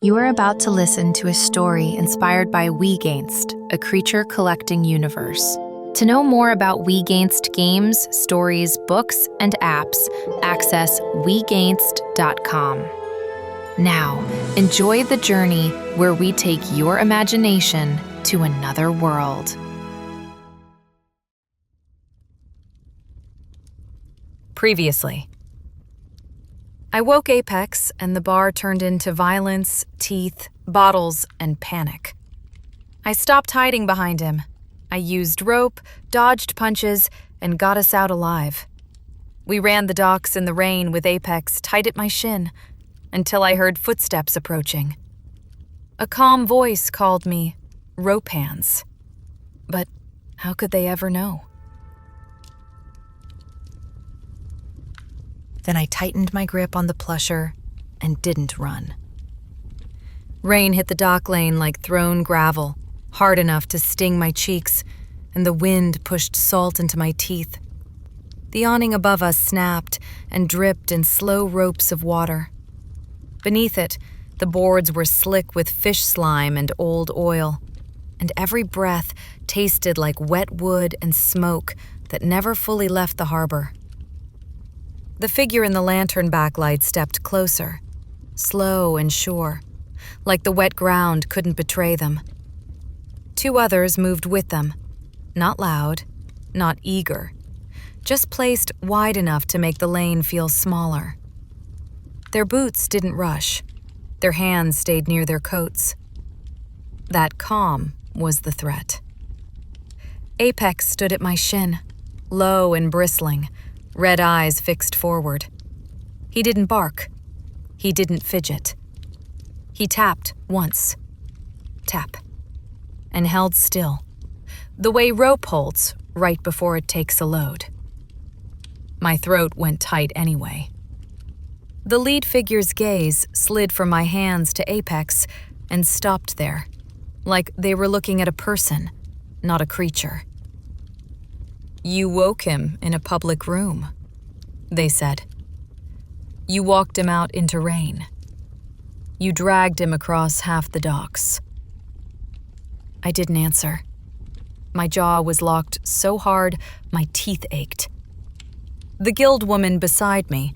You are about to listen to a story inspired by Wegainst, a creature collecting universe. To know more about Wegainst games, stories, books, and apps, access wegainst.com. Now, enjoy the journey where we take your imagination to another world. Previously. I woke Apex, and the bar turned into violence, teeth, bottles, and panic. I stopped hiding behind him. I used rope, dodged punches, and got us out alive. We ran the docks in the rain with Apex tight at my shin until I heard footsteps approaching. A calm voice called me Rope Hands. But how could they ever know? Then I tightened my grip on the plusher and didn't run. Rain hit the dock lane like thrown gravel, hard enough to sting my cheeks, and the wind pushed salt into my teeth. The awning above us snapped and dripped in slow ropes of water. Beneath it, the boards were slick with fish slime and old oil, and every breath tasted like wet wood and smoke that never fully left the harbor. The figure in the lantern backlight stepped closer, slow and sure, like the wet ground couldn't betray them. Two others moved with them, not loud, not eager, just placed wide enough to make the lane feel smaller. Their boots didn't rush. Their hands stayed near their coats. That calm was the threat. Apex stood at my shin, low and bristling, red eyes fixed forward. He didn't bark. He didn't fidget. He tapped once. Tap. And held still, the way rope holds right before it takes a load. My throat went tight anyway. The lead figure's gaze slid from my hands to Apex and stopped there, like they were looking at a person, not a creature. "You woke him in a public room," they said. "You walked him out into rain. You dragged him across half the docks." I didn't answer. My jaw was locked so hard my teeth ached. The guild woman beside me,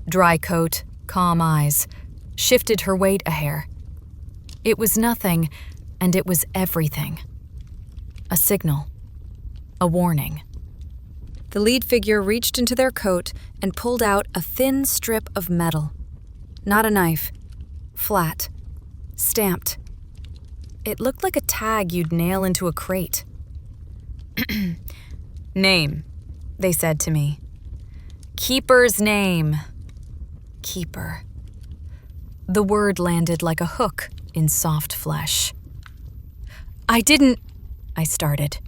dry coat, calm eyes, shifted her weight a hair. It was nothing, and it was everything. A signal. A warning. The lead figure reached into their coat and pulled out a thin strip of metal. Not a knife. Flat. Stamped. It looked like a tag you'd nail into a crate. "Name," they said to me. "Keeper's name." Keeper. The word landed like a hook in soft flesh. I started,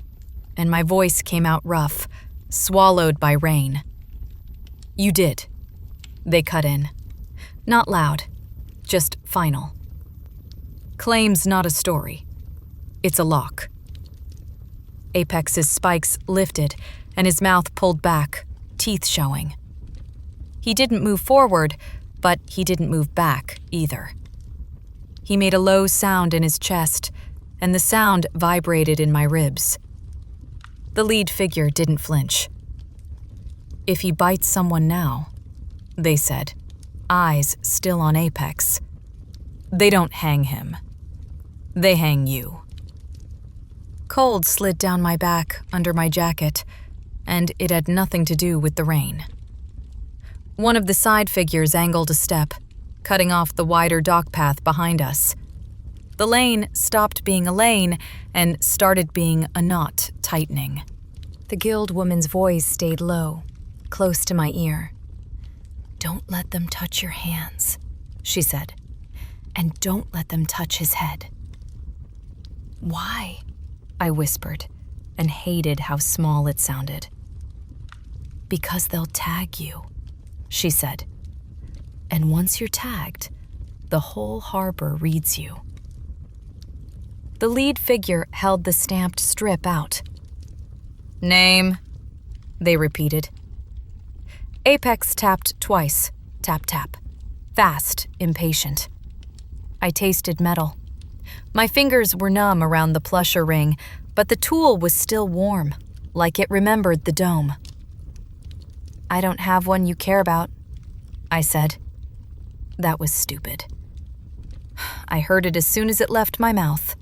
and my voice came out rough, swallowed by rain. "You did," they cut in. Not loud, just final. "Claim's not a story. It's a lock." Apex's spikes lifted, and his mouth pulled back, teeth showing. He didn't move forward, but he didn't move back either. He made a low sound in his chest, and the sound vibrated in my ribs. The lead figure didn't flinch. "If he bites someone now," they said, eyes still on Apex, "they don't hang him. They hang you." Cold slid down my back under my jacket, and it had nothing to do with the rain. One of the side figures angled a step, cutting off the wider dock path behind us. The lane stopped being a lane and started being a knot tightening. The guild woman's voice stayed low, close to my ear. "Don't let them touch your hands," she said, "and don't let them touch his head." "Why?" I whispered, and hated how small it sounded. "Because they'll tag you," she said. "And once you're tagged, the whole harbor reads you." The lead figure held the stamped strip out. "Name," they repeated. Apex tapped twice, tap tap, fast, impatient. I tasted metal. My fingers were numb around the plusher ring, but the tool was still warm, like it remembered the dome. "I don't have one you care about," I said. That was stupid. I heard it as soon as it left my mouth.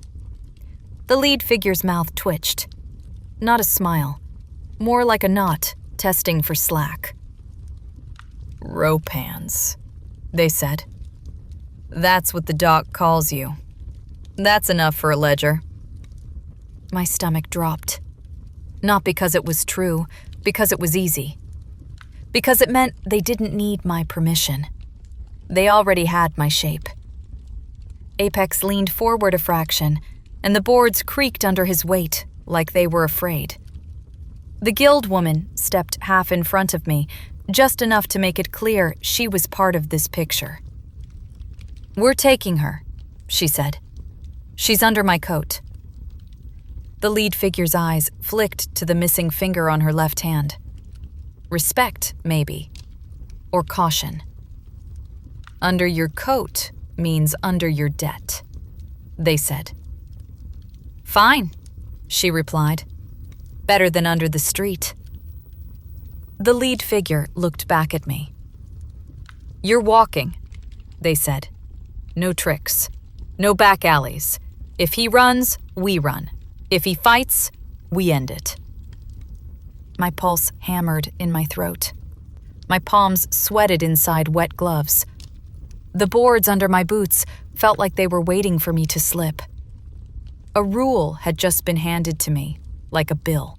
The lead figure's mouth twitched. Not a smile, more like a knot testing for slack. "Rope hands," they said. "That's what the doc calls you. That's enough for a ledger." My stomach dropped. Not because it was true, because it was easy. Because it meant they didn't need my permission. They already had my shape. Apex leaned forward a fraction, and the boards creaked under his weight like they were afraid. The guild woman stepped half in front of me, just enough to make it clear she was part of this picture. "We're taking her," she said. "She's under my coat." The lead figure's eyes flicked to the missing finger on her left hand. Respect, maybe. Or caution. "Under your coat means under your debt," they said. "Fine," she replied. "Better than under the street." The lead figure looked back at me. "You're walking," they said. "No tricks. No back alleys. If he runs, we run. If he fights, we end it." My pulse hammered in my throat. My palms sweated inside wet gloves. The boards under my boots felt like they were waiting for me to slip. A rule had just been handed to me, like a bill.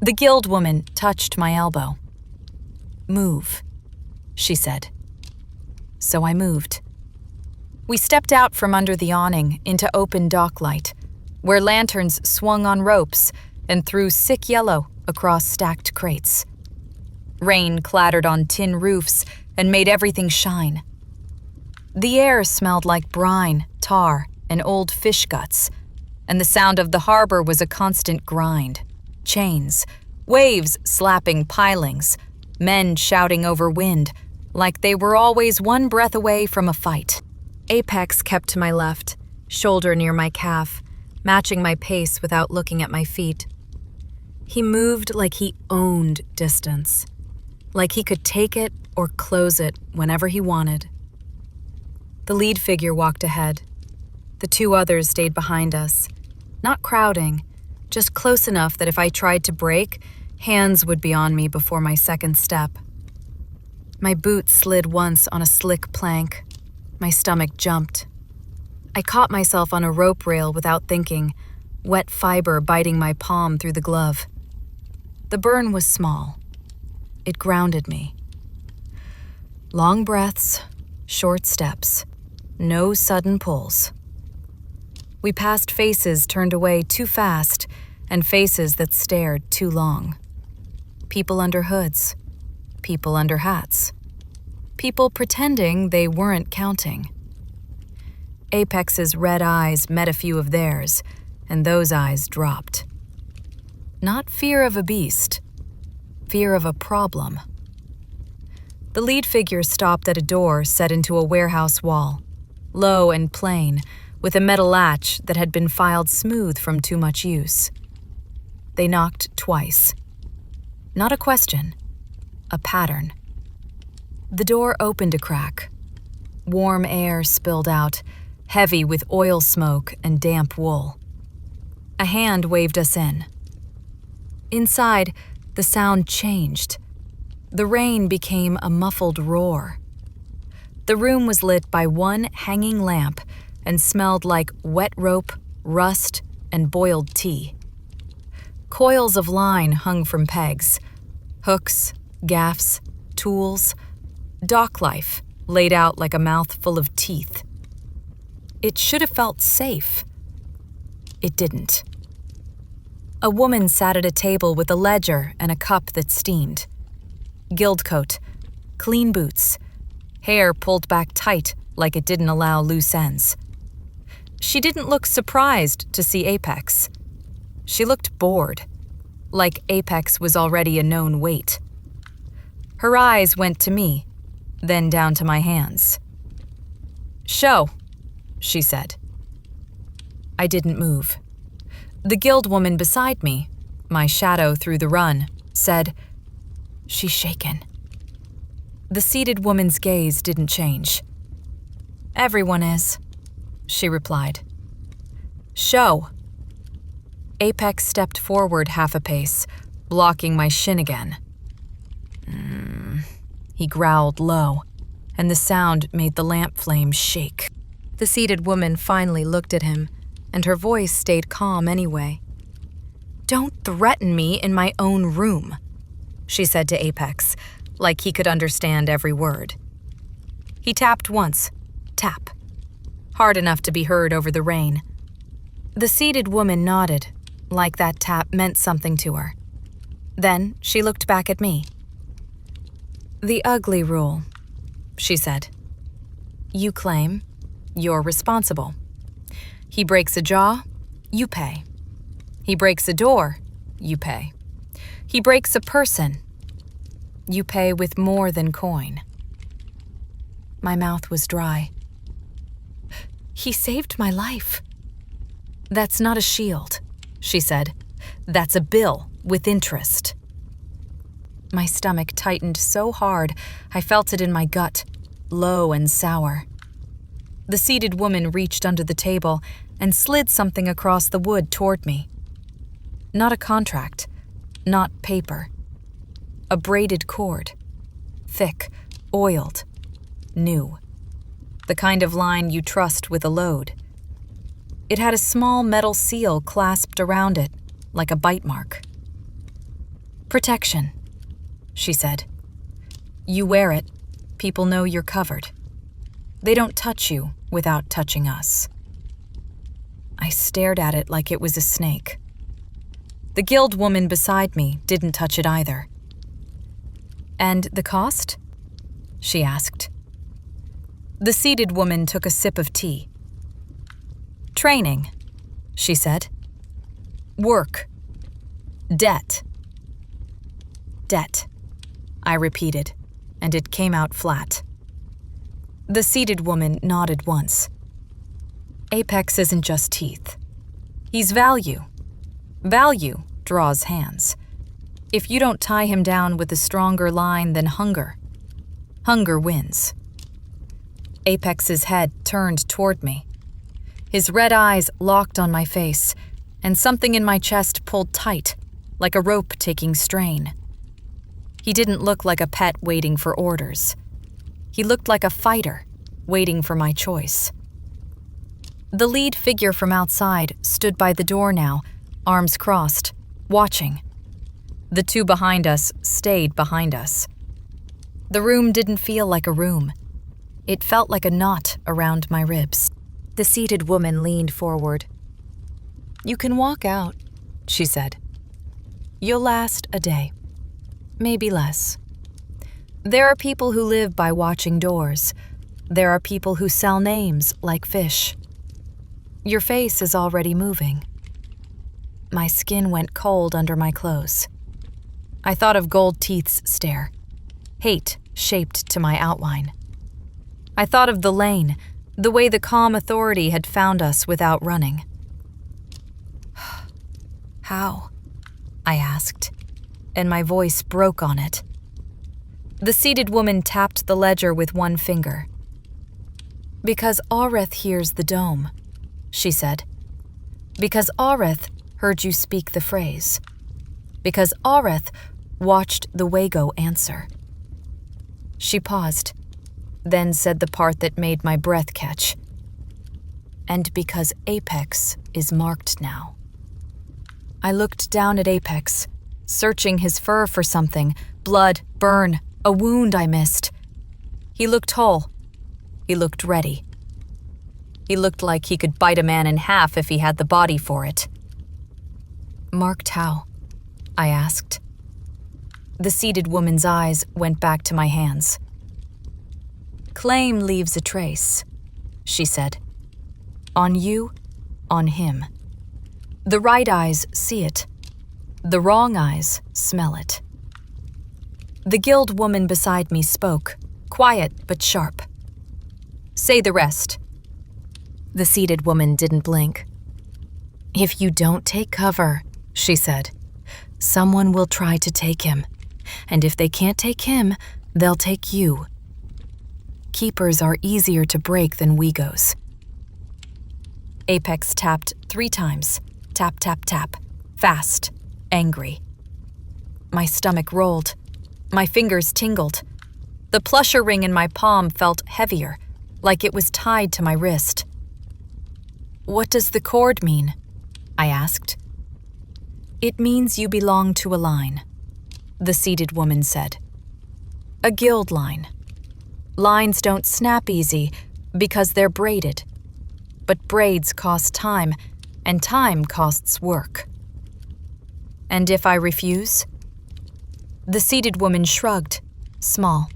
The guild woman touched my elbow. "Move," she said. So I moved. We stepped out from under the awning into open docklight, where lanterns swung on ropes and threw sick yellow across stacked crates. Rain clattered on tin roofs and made everything shine. The air smelled like brine, tar, and old fish guts, and the sound of the harbor was a constant grind. Chains, waves slapping pilings, men shouting over wind, like they were always one breath away from a fight. Apex kept to my left, shoulder near my calf, matching my pace without looking at my feet. He moved like he owned distance, like he could take it or close it whenever he wanted. The lead figure walked ahead. The two others stayed behind us, not crowding, just close enough that if I tried to brake, hands would be on me before my second step. My boot slid once on a slick plank. My stomach jumped. I caught myself on a rope rail without thinking, wet fiber biting my palm through the glove. The burn was small. It grounded me. Long breaths, short steps, no sudden pulls. We passed faces turned away too fast and faces that stared too long. People under hoods, people under hats, people pretending they weren't counting. Apex's red eyes met a few of theirs, and those eyes dropped. Not fear of a beast, fear of a problem. The lead figure stopped at a door set into a warehouse wall, low and plain, with a metal latch that had been filed smooth from too much use. They knocked twice. Not a question, a pattern. The door opened a crack. Warm air spilled out, heavy with oil smoke and damp wool. A hand waved us in. Inside, the sound changed. The rain became a muffled roar. The room was lit by one hanging lamp and smelled like wet rope, rust, and boiled tea. Coils of line hung from pegs. Hooks, gaffs, tools. Dock life laid out like a mouthful of teeth. It should have felt safe. It didn't. A woman sat at a table with a ledger and a cup that steamed. Guild coat, clean boots, hair pulled back tight like it didn't allow loose ends. She didn't look surprised to see Apex. She looked bored, like Apex was already a known weight. Her eyes went to me, then down to my hands. "Show," she said. I didn't move. The guild woman beside me, my shadow through the run, said, "She's shaken." The seated woman's gaze didn't change. "Everyone is," she replied. "Show." Apex stepped forward half a pace, blocking my shin again. He growled low, and the sound made the lamp flame shake. The seated woman finally looked at him, and her voice stayed calm anyway. "Don't threaten me in my own room," she said to Apex, like he could understand every word. He tapped once, tap, hard enough to be heard over the rain. The seated woman nodded, like that tap meant something to her. Then she looked back at me. "The ugly rule," she said. "You claim, you're responsible. He breaks a jaw, you pay. He breaks a door, you pay. He breaks a person, you pay with more than coin." My mouth was dry. "He saved my life." "That's not a shield," she said. "That's a bill with interest." My stomach tightened so hard I felt it in my gut, low and sour. The seated woman reached under the table and slid something across the wood toward me. Not a contract, not paper. A braided cord. Thick, oiled, new. The kind of line you trust with a load. It had a small metal seal clasped around it, like a bite mark. "Protection," she said. "You wear it, people know you're covered. They don't touch you without touching us." I stared at it like it was a snake. The guild woman beside me didn't touch it either. "And the cost?" she asked. The seated woman took a sip of tea. "Training," she said. "Work. Debt." "Debt," I repeated, and it came out flat. The seated woman nodded once. "Apex isn't just teeth. He's value. Value draws hands. If you don't tie him down with a stronger line than hunger, hunger wins." Apex's head turned toward me. His red eyes locked on my face, and something in my chest pulled tight, like a rope taking strain. He didn't look like a pet waiting for orders. He looked like a fighter, waiting for my choice. The lead figure from outside stood by the door now, arms crossed, watching. The two behind us stayed behind us. The room didn't feel like a room. It felt like a knot around my ribs. The seated woman leaned forward. "You can walk out," she said. "You'll last a day. Maybe less. There are people who live by watching doors. There are people who sell names like fish. Your face is already moving." My skin went cold under my clothes. I thought of Gold Teeth's stare, hate shaped to my outline. I thought of the lane, the way the calm authority had found us without running. "How?" I asked, and my voice broke on it. The seated woman tapped the ledger with one finger. "Because Aurith hears the dome," she said. "Because Aurith heard you speak the phrase. Because Aurith watched the Wago answer." She paused, then said the part that made my breath catch. "And because Apex is marked now." I looked down at Apex, searching his fur for something, blood, burn, a wound I missed. He looked whole. He looked ready. He looked like he could bite a man in half if he had the body for it. "Marked how?" I asked. The seated woman's eyes went back to my hands. "Claim leaves a trace," she said. "On you, on him. The right eyes see it. The wrong eyes smell it." The guild woman beside me spoke, quiet but sharp. "Say the rest." The seated woman didn't blink. "If you don't take cover," she said, "someone will try to take him. And if they can't take him, they'll take you. Keepers are easier to break than Wegos." Apex tapped 3 times. Tap, tap, tap. Fast. Angry. My stomach rolled. My fingers tingled. The plusher ring in my palm felt heavier, like it was tied to my wrist. "What does the cord mean?" I asked. "It means you belong to a line," the seated woman said. "A guild line. Lines don't snap easy because they're braided. But braids cost time, and time costs work." "And if I refuse?" The seated woman shrugged, small.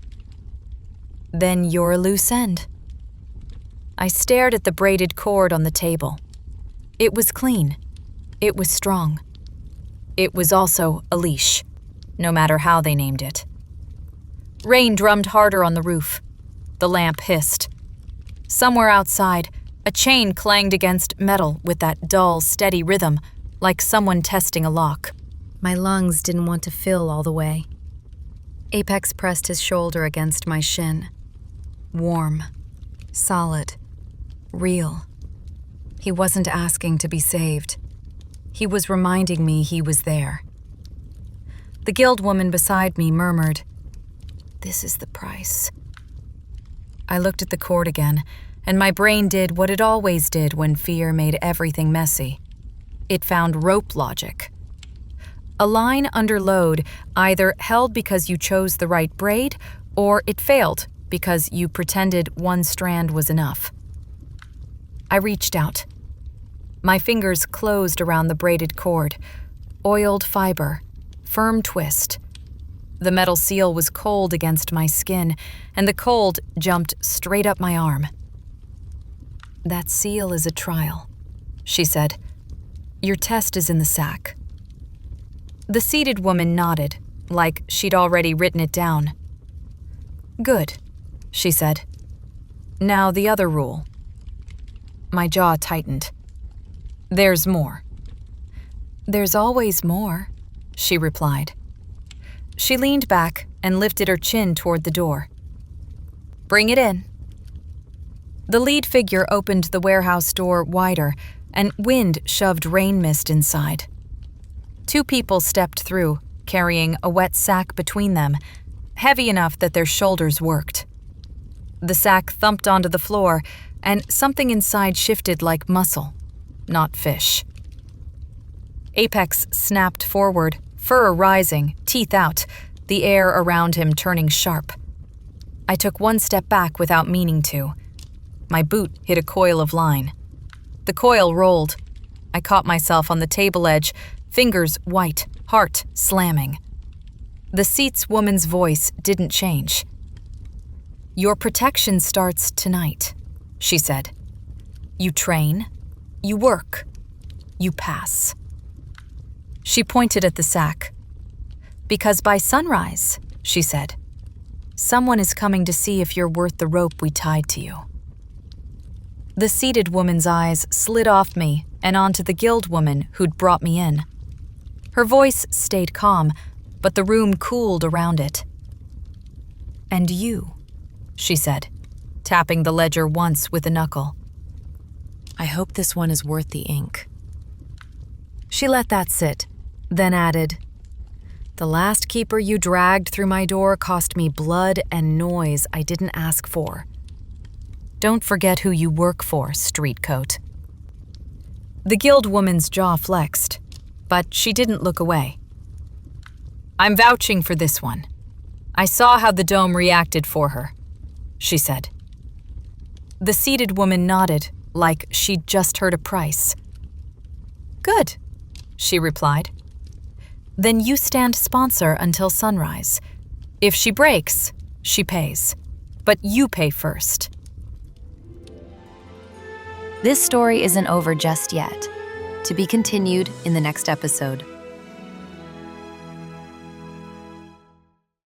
"Then you're a loose end." I stared at the braided cord on the table. It was clean. It was strong. It was also a leash, no matter how they named it. Rain drummed harder on the roof. The lamp hissed. Somewhere outside, a chain clanged against metal with that dull, steady rhythm, like someone testing a lock. My lungs didn't want to fill all the way. Apex pressed his shoulder against my shin. Warm, solid, real. He wasn't asking to be saved. He was reminding me he was there. The guild woman beside me murmured, "This is the price." I looked at the cord again, and my brain did what it always did when fear made everything messy. It found rope logic. A line under load either held because you chose the right braid, or it failed because you pretended one strand was enough. I reached out. My fingers closed around the braided cord. Oiled fiber, firm twist. The metal seal was cold against my skin, and the cold jumped straight up my arm. "That seal is a trial," she said. "Your test is in the sack." The seated woman nodded, like she'd already written it down. "Good," she said. "Now the other rule." My jaw tightened. "There's more." "There's always more," she replied. She leaned back and lifted her chin toward the door. "Bring it in." The lead figure opened the warehouse door wider, and wind shoved rain mist inside. 2 people stepped through, carrying a wet sack between them, heavy enough that their shoulders worked. The sack thumped onto the floor, and something inside shifted like muscle, not fish. Apex snapped forward, fur rising, teeth out, the air around him turning sharp. I took 1 step back without meaning to. My boot hit a coil of line. The coil rolled. I caught myself on the table edge, fingers white, heart slamming. The seat's woman's voice didn't change. "Your protection starts tonight," she said. "You train, you work, you pass." She pointed at the sack. "Because by sunrise," she said, "someone is coming to see if you're worth the rope we tied to you." The seated woman's eyes slid off me and onto the guild woman who'd brought me in. Her voice stayed calm, but the room cooled around it. "And you," she said, tapping the ledger once with a knuckle. "I hope this one is worth the ink." She let that sit, then added, "The last keeper you dragged through my door cost me blood and noise I didn't ask for. Don't forget who you work for, streetcoat." The guild woman's jaw flexed, but she didn't look away. "I'm vouching for this one. I saw how the dome reacted for her," she said. The seated woman nodded, like she'd just heard a price. "Good," she replied. "Then you stand sponsor until sunrise. If she breaks, she pays. But you pay first." This story isn't over just yet. To be continued in the next episode.